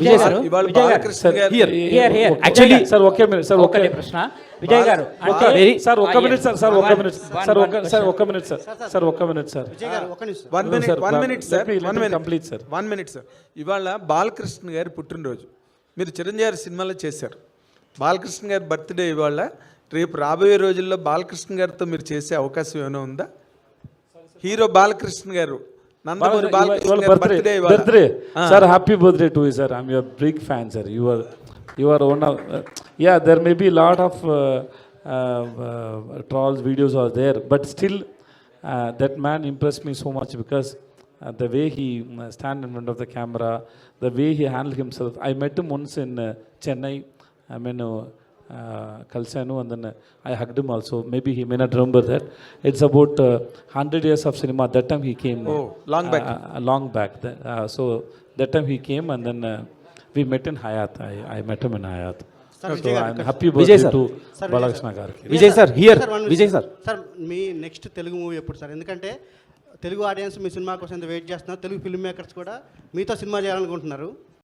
విజయ్ గారు, ఇవాళ విజయ్ గారు, బాలకృష్ణ గారు యాక్చువల్లీ సార్ ఒకే మినిట్ సార్ ఒక్కటే ప్రశ్న విజయ్ గారు అంటే సార్ ఒక్క మినిట్ సార్ సార్ ఒక్క మినిట్ సార్ ఒక్క మినిట్ సార్ ఒక్క minute sir one minute sir complete sir 1 minute sir. ఇవాళ బాలకృష్ణ గారి పుట్టినరోజు, మీరు చిరంజీవి గారి సినిమాలో చేశారు. బాలకృష్ణ గారి బర్త్డే ఇవాళ, రేపు రాబోయే రోజుల్లో బాలకృష్ణ గారితో మీరు చేసే అవకాశం ఏమైనా ఉందా? హీరో బాలకృష్ణ గారు, నందమూరి బాలకృష్ణ గారి బర్త్డే ఇవాళ. Sir happy birthday to you sir. I'm your big fan sir. You are one of yeah, there may be a lot of trolls videos are there, but still that man impressed me so much because the way he stand in front of the camera, the way he handled himself. I met him once in Chennai. I mean Kalsanu, and then I hugged him also. Maybe he may not remember that. It's about 100 years of cinema. That time he came. Oh, long back. So that time he came, and then we met in Hayat. I met him in Hayat. So I'm happy birthday to Balakrishna Garki. Vijay sir here Vijay sir sir me next Telugu movie ఎప్పుడు sir? ఎందుకంటే Telugu audience మీ cinema కోసం wait చేస్తున్నారు. Telugu film makers కూడా మీతో cinema చేయాలనుకుంటున్నారు.